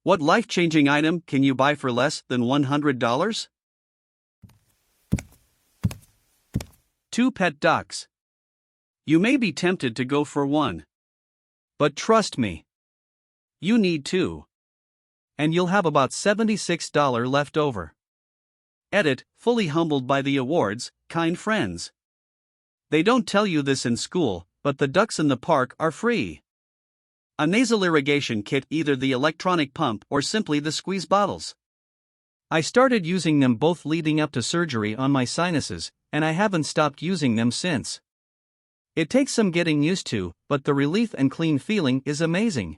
What life-changing item can you buy for less than $100? 2 pet ducks. You may be tempted to go for one. But trust me, you need two. And you'll have about $76 left over. Edit, fully humbled by the awards, kind friends. They don't tell you this in school, but the ducks in the park are free. A nasal irrigation kit, either the electronic pump or simply the squeeze bottles. I started using them both leading up to surgery on my sinuses, and I haven't stopped using them since. It takes some getting used to, but the relief and clean feeling is amazing.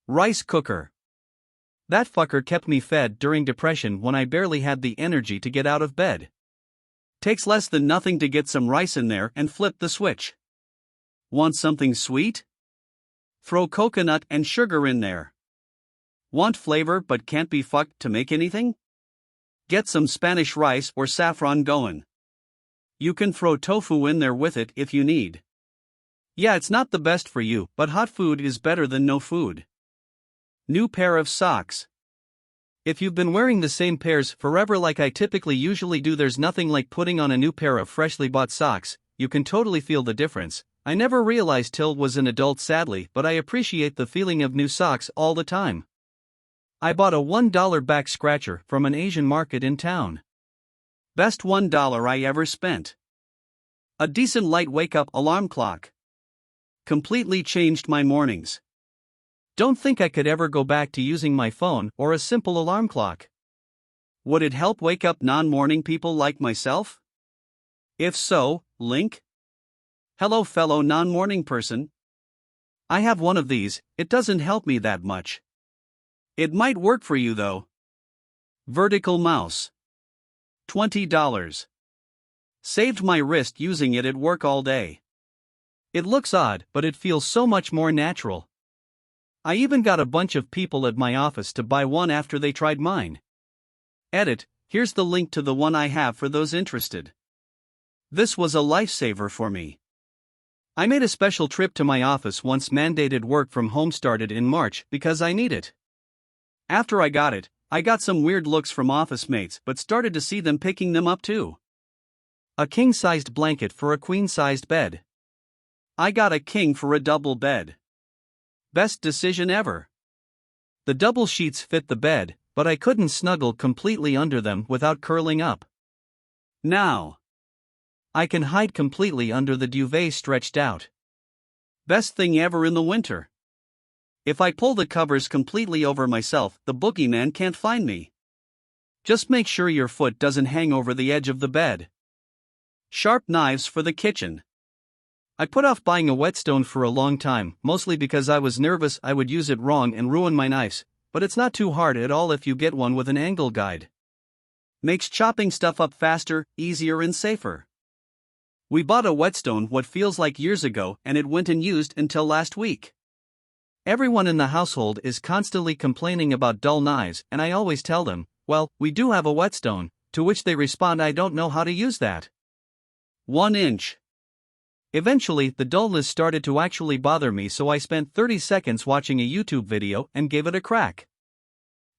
Rice cooker. That fucker kept me fed during depression when I barely had the energy to get out of bed. Takes less than nothing to get some rice in there and flip the switch. Want something sweet? Throw coconut and sugar in there. Want flavor but can't be fucked to make anything? Get some Spanish rice or saffron going. You can throw tofu in there with it if you need. Yeah, it's not the best for you, but hot food is better than no food. New pair of socks. If you've been wearing the same pairs forever like I typically usually do, there's nothing like putting on a new pair of freshly bought socks. You can totally feel the difference. I never realized till was an adult, sadly, but I appreciate the feeling of new socks all the time. I bought a $1 back scratcher from an Asian market in town. Best $1 I ever spent. A decent light wake-up alarm clock. Completely changed my mornings. Don't think I could ever go back to using my phone or a simple alarm clock. Would it help wake up non-morning people like myself? If so, link. Hello fellow non-morning person. I have one of these, it doesn't help me that much. It might work for you though. Vertical mouse. $20. Saved my wrist using it at work all day. It looks odd, but it feels so much more natural. I even got a bunch of people at my office to buy one after they tried mine. Edit, here's the link to the one I have for those interested. This was a lifesaver for me. I made a special trip to my office once mandated work from home started in March because I need it. After I got it, I got some weird looks from office mates but started to see them picking them up too. A king-sized blanket for a queen-sized bed. I got a king for a double bed. Best decision ever. The double sheets fit the bed, but I couldn't snuggle completely under them without curling up. Now I can hide completely under the duvet stretched out. Best thing ever in the winter. If I pull the covers completely over myself, the boogeyman can't find me. Just make sure your foot doesn't hang over the edge of the bed. Sharp knives for the kitchen. I put off buying a whetstone for a long time, mostly because I was nervous I would use it wrong and ruin my knives, but it's not too hard at all if you get one with an angle guide. Makes chopping stuff up faster, easier and safer. We bought a whetstone what feels like years ago and it went unused until last week. Everyone in the household is constantly complaining about dull knives and I always tell them, well, we do have a whetstone, to which they respond, I don't know how to use that. 1 inch. Eventually, the dullness started to actually bother me, so I spent 30 seconds watching a YouTube video and gave it a crack.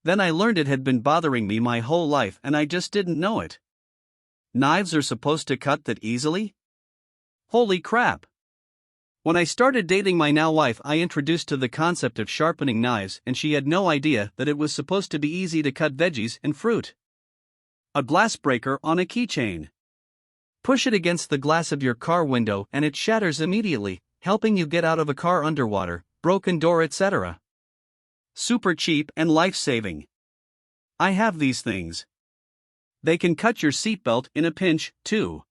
Then I learned it had been bothering me my whole life and I just didn't know it. Knives are supposed to cut that easily? Holy crap! When I started dating my now wife, I introduced to the concept of sharpening knives and she had no idea that it was supposed to be easy to cut veggies and fruit. A glass breaker on a keychain. Push it against the glass of your car window and it shatters immediately, helping you get out of a car underwater, broken door, etc. Super cheap and life-saving. I have these things. They can cut your seatbelt in a pinch, too.